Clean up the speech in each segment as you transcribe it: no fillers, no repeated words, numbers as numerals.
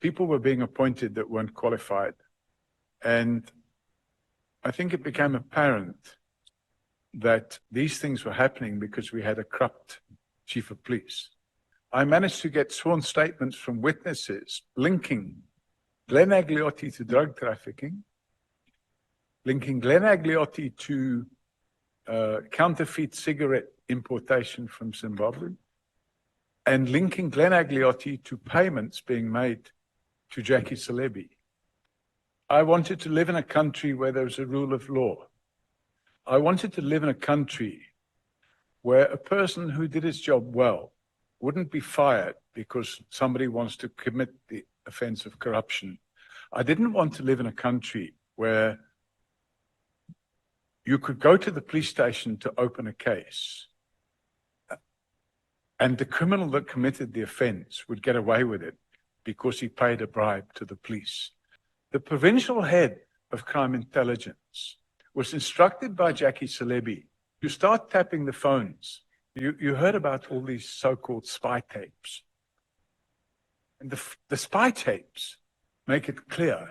people were being appointed that weren't qualified. And I think it became apparent that these things were happening because we had a corrupt chief of police. I managed to get sworn statements from witnesses linking Glenn Agliotti to drug trafficking, linking Glenn Agliotti to counterfeit cigarette importation from Zimbabwe, and linking Glenn Agliotti to payments being made to Jackie Selebi. I wanted to live in a country where there was a rule of law. I wanted to live in a country where a person who did his job well wouldn't be fired because somebody wants to commit the offense of corruption. I didn't want to live in a country where you could go to the police station to open a case and the criminal that committed the offense would get away with it because he paid a bribe to the police. The provincial head of crime intelligence was instructed by Jackie Selebi to start tapping the phones. You heard about all these so-called spy tapes. And the spy tapes make it clear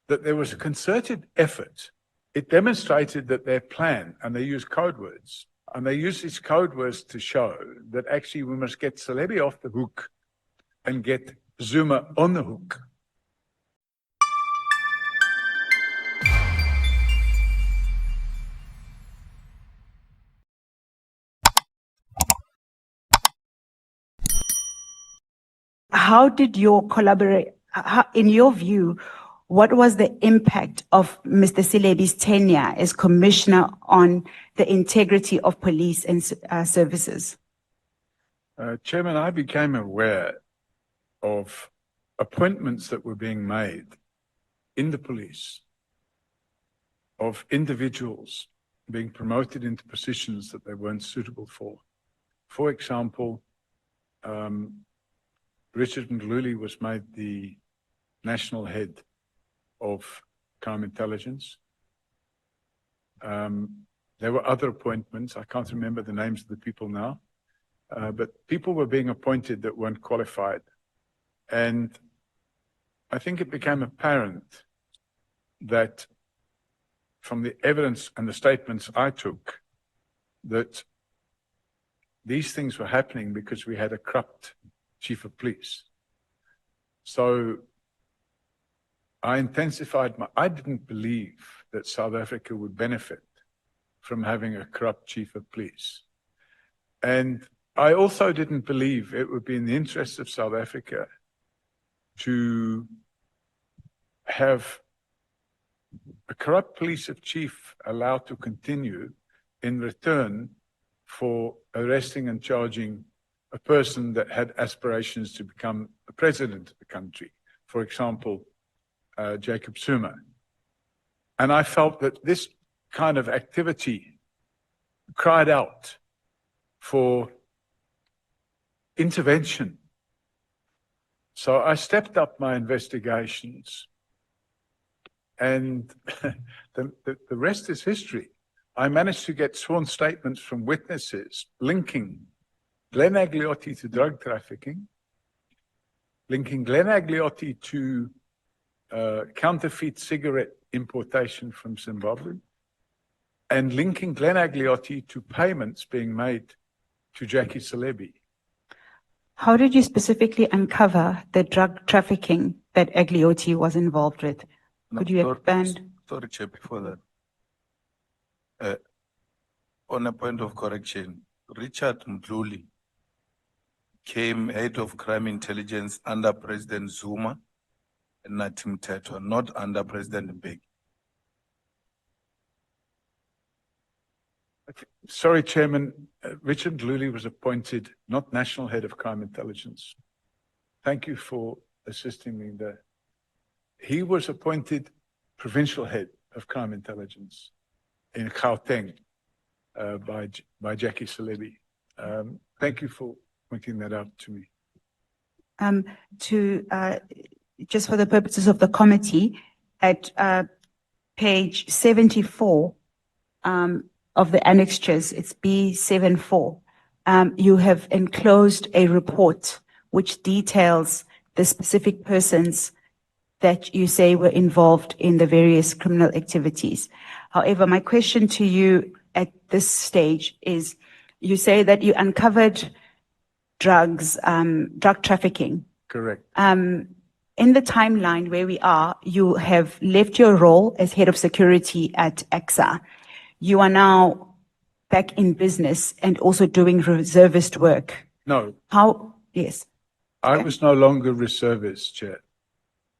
that there was a concerted effort. It demonstrated that their plan, and they used code words, and they used these code words to show that actually we must get Selebi off the hook and get Zuma on the hook. How did your in your view, what was the impact of Mr. Selebi's tenure as commissioner on the integrity of police and services? Chairman, I became aware of appointments that were being made in the police of individuals being promoted into positions that they weren't suitable for. For example, Lt Gen Nhlanhla was made the national head of crime intelligence. There were other appointments. I can't remember the names of the people now, but people were being appointed that weren't qualified. And I think it became apparent that from the evidence and the statements I took, that these things were happening because we had a corrupt chief of police. So I intensified I didn't believe that South Africa would benefit from having a corrupt chief of police. And I also didn't believe it would be in the interest of South Africa to have a corrupt police chief allowed to continue in return for arresting and charging a person that had aspirations to become the president of the country, for example, Jacob Zuma. And I felt that this kind of activity cried out for intervention. So I stepped up my investigations, and the rest is history. I managed to get sworn statements from witnesses linking Glenn Agliotti to drug trafficking, linking Glenn Agliotti to counterfeit cigarette importation from Zimbabwe, and linking Glenn Agliotti to payments being made to Jackie Selebi. How did you specifically uncover the drug trafficking that Agliotti was involved with? Could you expand? Sorry, Chair, before that. On a point of correction, Richard Mdluli came head of crime intelligence under President Zuma and Nathi Mthethwa, not under President Mbeki. Sorry, Chairman, Richard Mdluli was appointed not national head of crime intelligence. Thank you for assisting me there. He was appointed provincial head of crime intelligence in Gauteng by Jackie Selebi. Thank you for pointing that out to me. Just for the purposes of the committee, at page 74 of the annexures, it's B74, you have enclosed a report which details the specific persons that you say were involved in the various criminal activities. However, my question to you at this stage is, you say that you uncovered drugs, drug trafficking. Correct. In the timeline where we are, you have left your role as head of security at ACSA. You are now back in business and also doing reservist work. No, How? Yes. I Okay. was no longer reservist, Chair,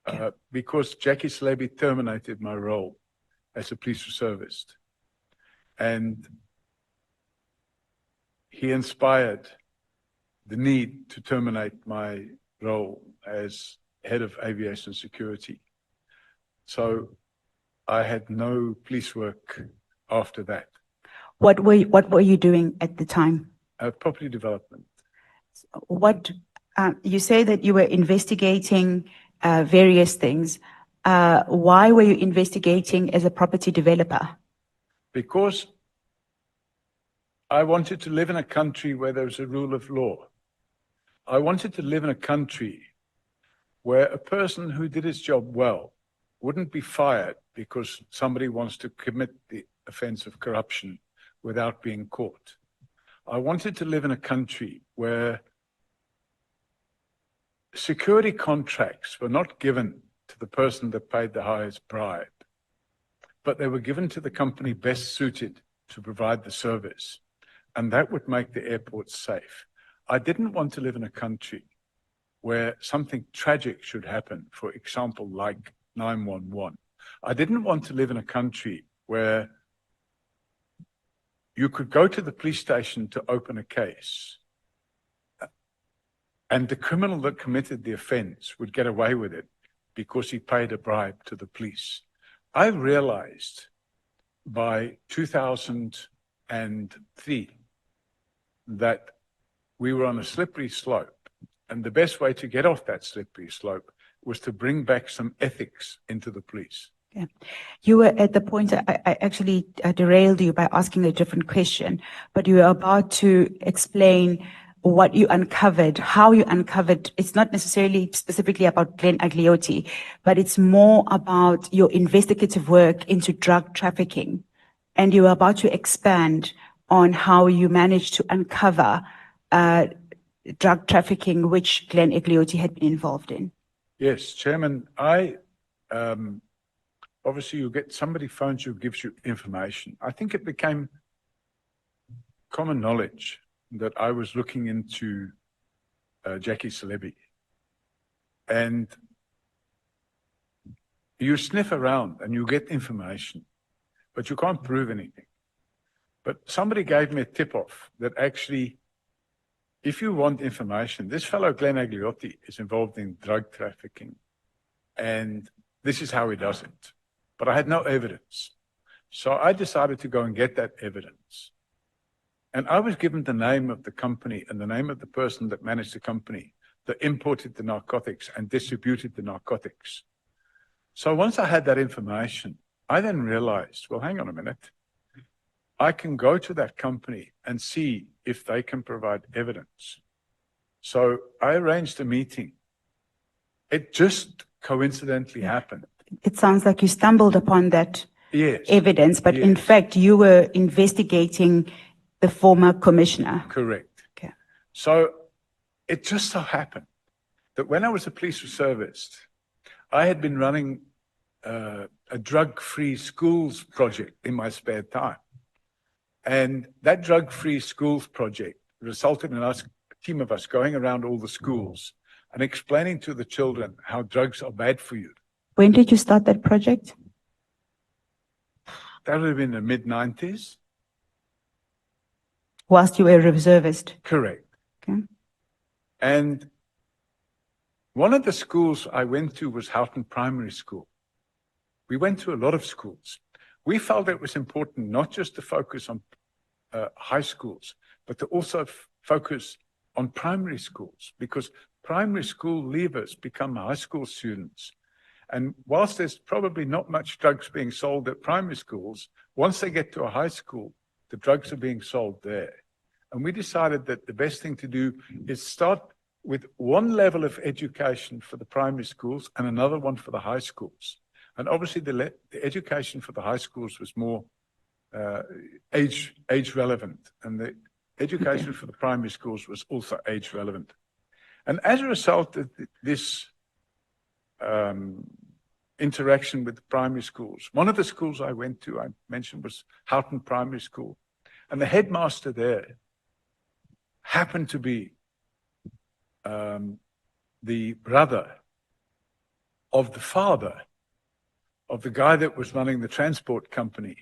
Okay. because Jackie Selebi terminated my role as a police reservist. And he inspired the need to terminate my role as head of aviation security. So I had no police work after that. What were you doing at the time? Property development. What, you say that you were investigating various things. Why were you investigating as a property developer? Because I wanted to live in a country where there was a rule of law. I wanted to live in a country where a person who did his job well wouldn't be fired because somebody wants to commit the offense of corruption without being caught. I wanted to live in a country where security contracts were not given to the person that paid the highest bribe, but they were given to the company best suited to provide the service. And that would make the airport safe. I didn't want to live in a country where something tragic should happen, for example, like 911. I didn't want to live in a country where you could go to the police station to open a case and the criminal that committed the offense would get away with it because he paid a bribe to the police. I realized by 2003 that we were on a slippery slope, and the best way to get off that slippery slope was to bring back some ethics into the police. Yeah. You were at the point, I actually derailed you by asking a different question, but you were about to explain what you uncovered, how you uncovered. It's not necessarily specifically about Glenn Agliotti, but it's more about your investigative work into drug trafficking. And you were about to expand on how you managed to uncover drug trafficking, which Glenn Agliotti had been involved in. Yes, Chairman, obviously you get somebody phones you, gives you information. I think it became common knowledge that I was looking into Jackie Selebi. And you sniff around and you get information, but you can't prove anything. But somebody gave me a tip-off that actually, if you want information, this fellow Glenn Agliotti is involved in drug trafficking, and this is how he does it. But I had no evidence. So I decided to go and get that evidence. And I was given the name of the company and the name of the person that managed the company that imported the narcotics and distributed the narcotics. So once I had that information, I then realized, well, hang on a minute. I can go to that company and see if they can provide evidence. So I arranged a meeting. It just coincidentally happened. It sounds like you stumbled upon that evidence, but in Yes. fact, you were investigating the former commissioner. Correct. Okay. So it just so happened that when I was a police reservist, I had been running a drug-free schools project in my spare time. And that drug-free schools project resulted in us, a team of us, going around all the schools and explaining to the children how drugs are bad for you. When did you start that project? That would have been the mid-90s. Whilst you were a reservist. Correct. Okay. And one of the schools I went to was Houghton Primary School. We went to a lot of schools. We felt it was important not just to focus on high schools, but to also focus on primary schools, because primary school leavers become high school students. And whilst there's probably not much drugs being sold at primary schools, once they get to a high school, the drugs are being sold there. And we decided that the best thing to do is start with one level of education for the primary schools and another one for the high schools. And obviously the education for the high schools was more age relevant, and the education for the primary schools was also age relevant. And as a result of this interaction with the primary schools, one of the schools I went to, I mentioned, was Houghton Primary School. And the headmaster there happened to be the brother of the father of the guy that was running the transport company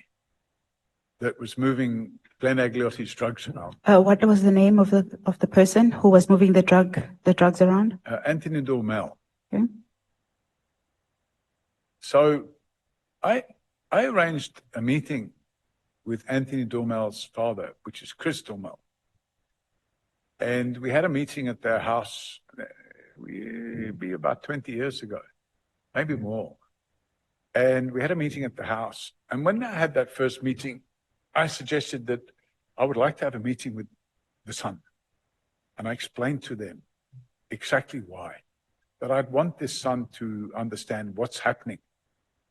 that was moving Glenn Agliotti's drugs around. What was the name of the person who was moving the drugs around? Anthony Dormel. Okay. So I arranged a meeting with Anthony Dormel's father, which is Chris Dormel. And we had a meeting at their house, be about 20 years ago, maybe more. And we had a meeting at the house. And when I had that first meeting, I suggested that I would like to have a meeting with the son. And I explained to them exactly why. That I'd want this son to understand what's happening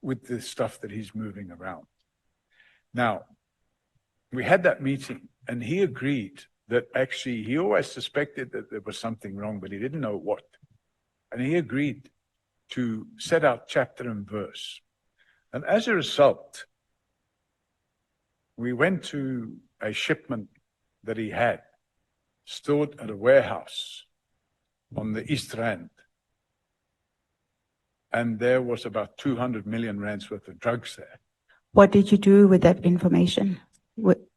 with the stuff that he's moving around. Now, we had that meeting, and he agreed that actually he always suspected that there was something wrong, but he didn't know what. And he agreed to set out chapter and verse. And as a result, we went to a shipment that he had stored at a warehouse on the East Rand. And there was about 200 million rands worth of drugs there. What did you do with that information?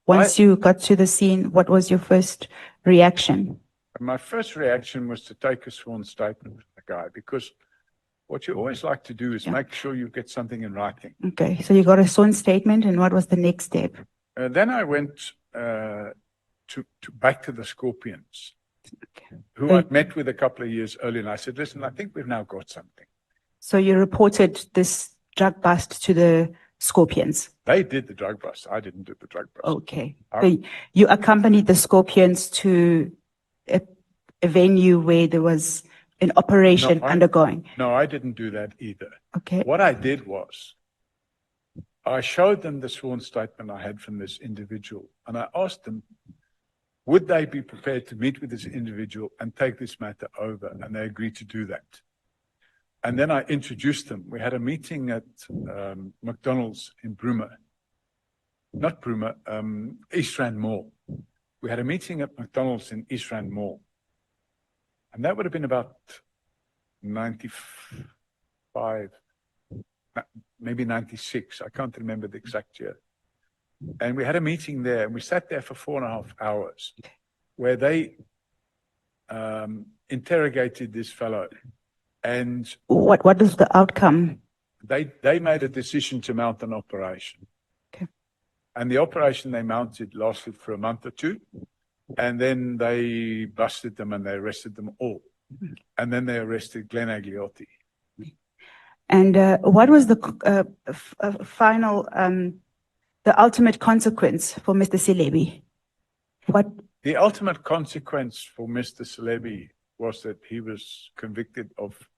Once you got to the scene, what was your first reaction? My first reaction was to take a sworn statement from the guy, because what you always like to do is make sure you get something in writing. Okay, so you got a sworn statement, and what was the next step? Then I went back to the Scorpions, who I'd met with a couple of years earlier, and I said, listen, I think we've now got something. So you reported this drug bust to the Scorpions? They did the drug bust. I didn't do the drug bust. Okay. So you accompanied the Scorpions to a venue where there was an operation undergoing? No, I didn't do that either. Okay. What I did was, I showed them the sworn statement I had from this individual, and I asked them, would they be prepared to meet with this individual and take this matter over? And they agreed to do that. And then I introduced them. We had a meeting at McDonald's in Bruma. Not Bruma, East Rand Mall. We had a meeting at McDonald's in East Rand Mall. And that would have been about 95, maybe 96. I can't remember the exact year. And we had a meeting there, and we sat there for 4.5 hours, where they interrogated this fellow. And what is the outcome? They made a decision to mount an operation. Okay. And the operation they mounted lasted for a month or two. And then they busted them and they arrested them all. And then they arrested Glenn Agliotti. And what was the final, the ultimate consequence for Mr. Selebi? The ultimate consequence for Mr. Selebi was that he was convicted of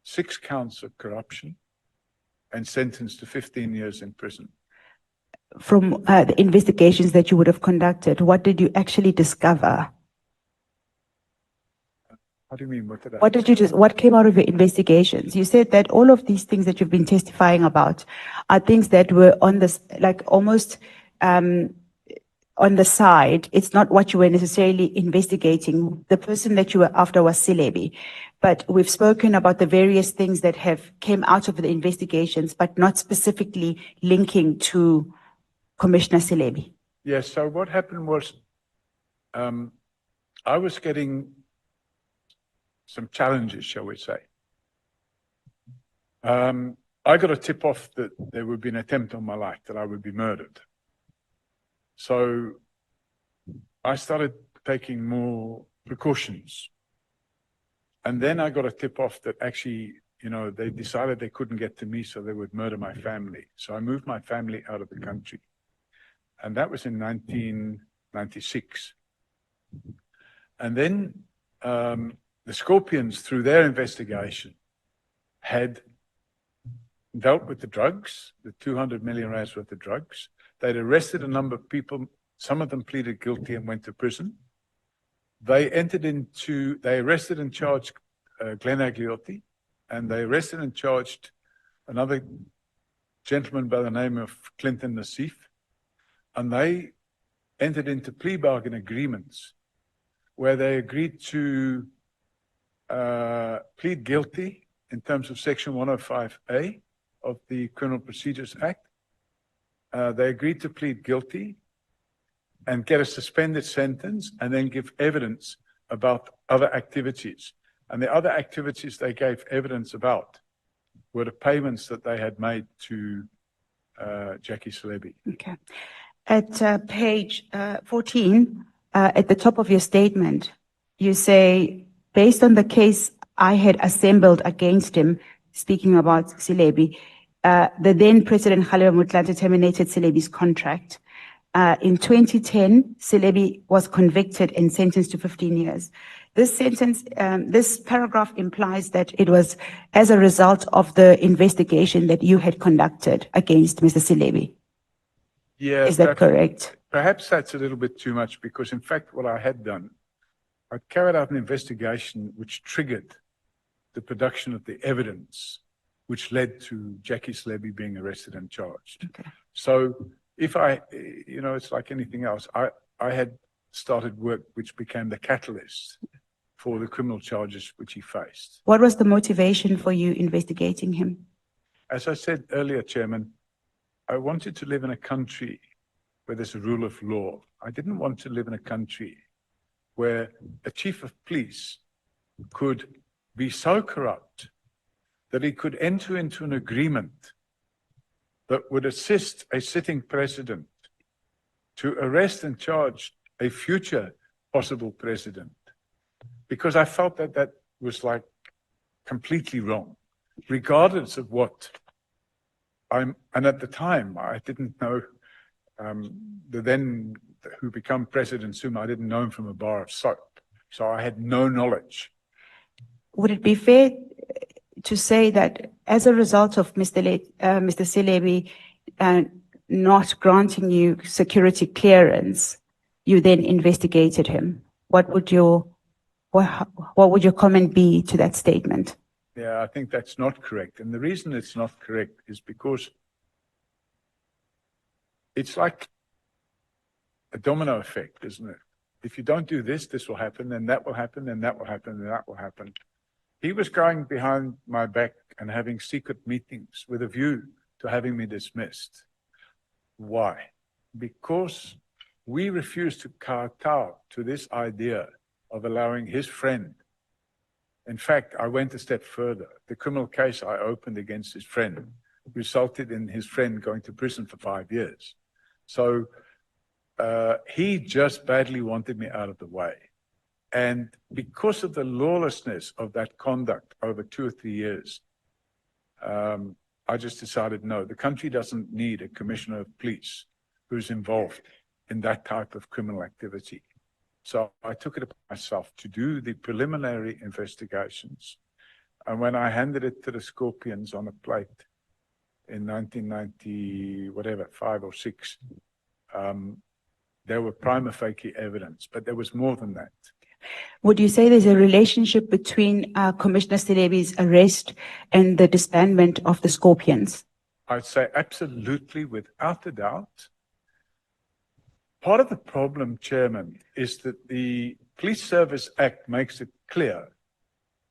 6 counts of corruption and sentenced to 15 years in prison. From the investigations that you would have conducted, what did you actually discover? What do you mean? What came out of your investigations? You said that all of these things that you've been testifying about are things that were on this, like almost on the side. It's not what you were necessarily investigating. The person that you were after was Selebi. But we've spoken about the various things that have came out of the investigations, but not specifically linking to Commissioner Selebi. Yes, so what happened was I was getting some challenges, shall we say. I got a tip-off that there would be an attempt on my life, that I would be murdered. So I started taking more precautions. And then I got a tip-off that actually, they decided they couldn't get to me, so they would murder my family. So I moved my family out of the country. And that was in 1996. And then the Scorpions, through their investigation, had dealt with the drugs, the 200 million rands worth of drugs. They'd arrested a number of people. Some of them pleaded guilty and went to prison. They arrested and charged Glenn Agliotti, and they arrested and charged another gentleman by the name of Clinton Nassif, and they entered into plea bargain agreements where they agreed to plead guilty in terms of Section 105A of the Criminal Procedures Act. They agreed to plead guilty and get a suspended sentence and then give evidence about other activities. And the other activities they gave evidence about were the payments that they had made to Jackie Selebi. Okay. At page 14, at the top of your statement, you say, based on the case I had assembled against him, speaking about Selebi, the then President Nhlanhla Mkhwanazi terminated Selebi's contract. In 2010, Selebi was convicted and sentenced to 15 years. This paragraph implies that it was as a result of the investigation that you had conducted against Mr. Selebi. Yeah, Is that correct? Perhaps that's a little bit too much, because in fact what I had done, I carried out an investigation which triggered the production of the evidence which led to Jackie Selebi being arrested and charged. Okay. So if it's like anything else, I had started work which became the catalyst for the criminal charges which he faced. What was the motivation for you investigating him? As I said earlier, Chairman, I wanted to live in a country where there's a rule of law. I didn't want to live in a country where a chief of police could be so corrupt that he could enter into an agreement that would assist a sitting president to arrest and charge a future possible president, because I felt that that was like completely wrong, regardless of what and at the time, I didn't know the then who became President Zuma. I didn't know him from a bar of soap, so I had no knowledge. Would it be fair to say that as a result of Mr. Selebi not granting you security clearance, you then investigated him? What would your comment be to that statement? Yeah, I think that's not correct. And the reason it's not correct is because it's like a domino effect, isn't it? If you don't do this, this will happen, then that will happen, then that will happen, then that will happen. He was going behind my back and having secret meetings with a view to having me dismissed. Why? Because we refused to kowtow to this idea of allowing his friend. In fact, I went a step further. The criminal case I opened against his friend resulted in his friend going to prison for 5 years. So he just badly wanted me out of the way. And because of the lawlessness of that conduct over 2 or 3 years, I just decided, no, the country doesn't need a commissioner of police who's involved in that type of criminal activity. So I took it upon myself to do the preliminary investigations. And when I handed it to the Scorpions on a plate in 1990, whatever, 5 or 6, there were prima facie evidence, but there was more than that. Would you say there's a relationship between Commissioner Selebi's arrest and the disbandment of the Scorpions? I'd say absolutely, without a doubt. Part of the problem, Chairman, is that the Police Service Act makes it clear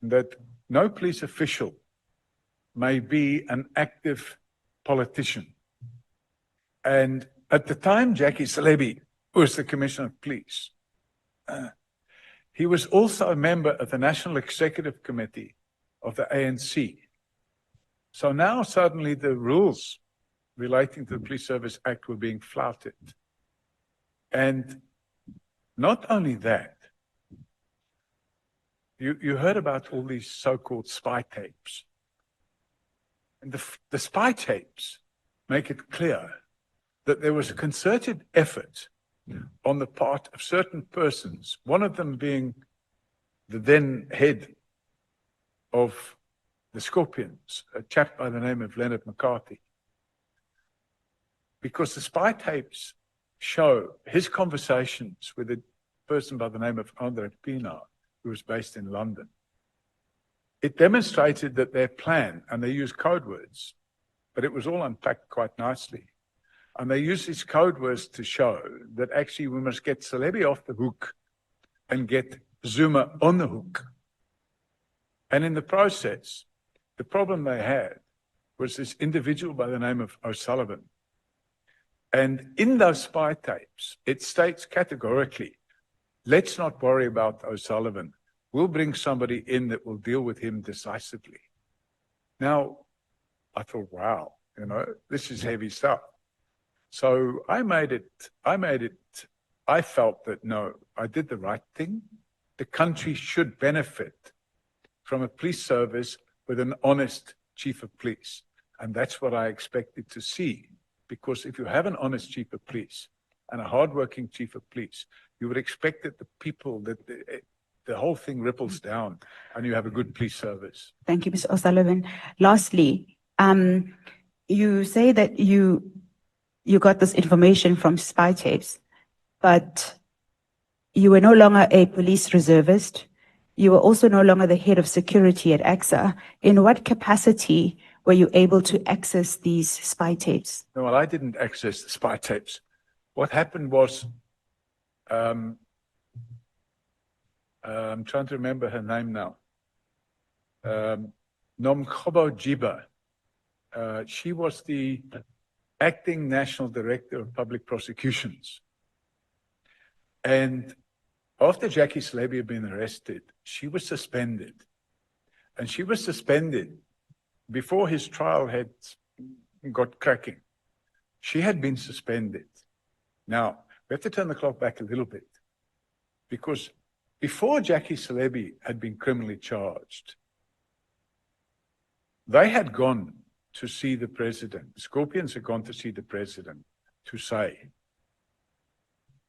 that no police official may be an active politician. And at the time Jackie Selebi was the Commissioner of Police, he was also a member of the National Executive Committee of the ANC. So now suddenly the rules relating to the Police Service Act were being flouted. And not only that, you heard about all these so-called spy tapes. And the spy tapes make it clear that there was a concerted effort on the part of certain persons, one of them being the then head of the Scorpions, a chap by the name of Leonard McCarthy. Because the spy tapes show his conversations with a person by the name of Andre Pienaar, who was based in London. It demonstrated that their plan, and they used code words, but it was all unpacked quite nicely. And they used these code words to show that actually we must get Selebi off the hook and get Zuma on the hook. And in the process, the problem they had was this individual by the name of O'Sullivan. And in those spy tapes, it states categorically, let's not worry about O'Sullivan. We'll bring somebody in that will deal with him decisively. Now, I thought, wow, this is heavy stuff. So I felt that, no, I did the right thing. The country should benefit from a police service with an honest chief of police. And that's what I expected to see. Because if you have an honest chief of police and a hardworking chief of police, you would expect that the whole thing ripples down and you have a good police service. Thank you, Mr. O'Sullivan. Lastly, you say that you got this information from spy tapes, but you were no longer a police reservist. You were also no longer the head of security at ACSA. In what capacity were you able to access these spy tapes? No, well, I didn't access the spy tapes. What happened was, I'm trying to remember her name now. Nomkhobo Jiba. She was the acting national director of public prosecutions. And after Jackie Selebi had been arrested, she was suspended. And she was suspended before his trial had got cracking. She had been suspended. Now, we have to turn the clock back a little bit, because before Jackie Selebi had been criminally charged, they had gone to see the president. The Scorpions had gone to see the president to say,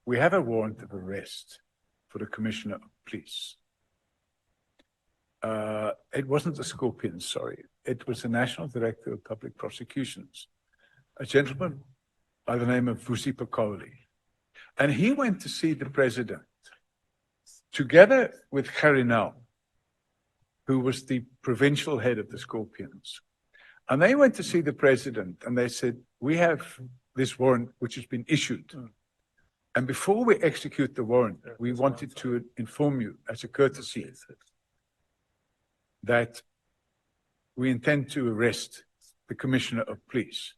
we have a warrant of arrest for the Commissioner of Police. It wasn't the Scorpions, sorry. It was the National Director of Public Prosecutions, a gentleman by the name of Vusi Pakoli. And he went to see the president, together with Karinal, who was the provincial head of the Scorpions. And they went to see the president and they said, we have this warrant which has been issued. And before we execute the warrant, we wanted to inform you as a courtesy that we intend to arrest the Commissioner of Police.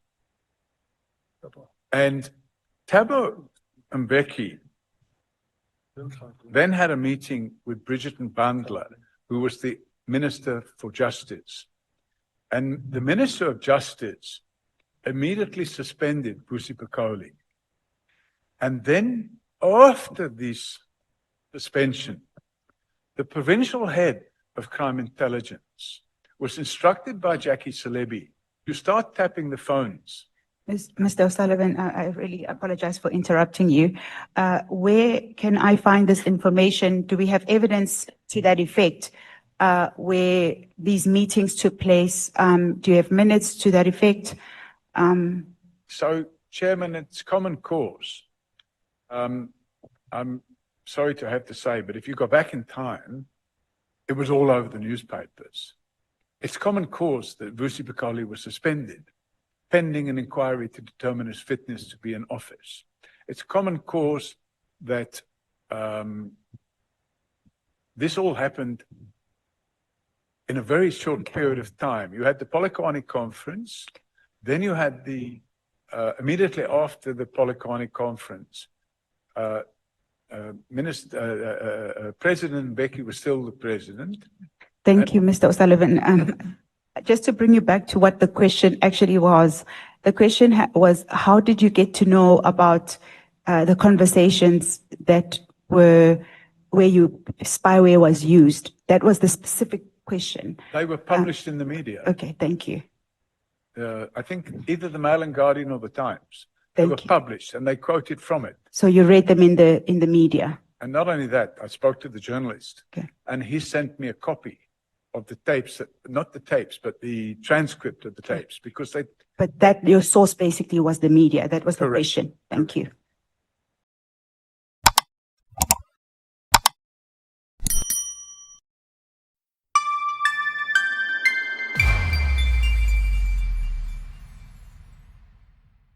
And Thabo and Mbeki then had a meeting with Bridget Mbandla, who was the Minister for Justice. And the Minister of Justice immediately suspended Vusi Pakoli. And then after this suspension, the provincial head of crime intelligence was instructed by Jackie Selebi to start tapping the phones. Mr. O'Sullivan, I really apologize for interrupting you. Where can I find this information? Do we have evidence to that effect where these meetings took place? Do you have minutes to that effect? So, Chairman, it's common cause. I'm sorry to have to say, but if you go back in time, it was all over the newspapers. It's common cause that Vusi Pakoli was suspended, pending an inquiry to determine his fitness to be in office. It's common cause that this all happened in a very short period of time. You had the Polokwane conference, then you had the, immediately after the Polokwane conference, President Mbeki was still the president. Thank you, Mr. O'Sullivan. Just to bring you back to what the question actually was, the question was, how did you get to know about the conversations that were where spyware was used? That was the specific question. They were published in the media. Okay, thank you. I think either the Mail and Guardian or the Times. They were published and they quoted from it. So you read them in the media? And not only that, I spoke to the journalist, Okay. and he sent me a copy of the tapes, not the tapes, but the transcript of the tapes, because they, But that your source basically was the media. That was the Correct. question. Thank you.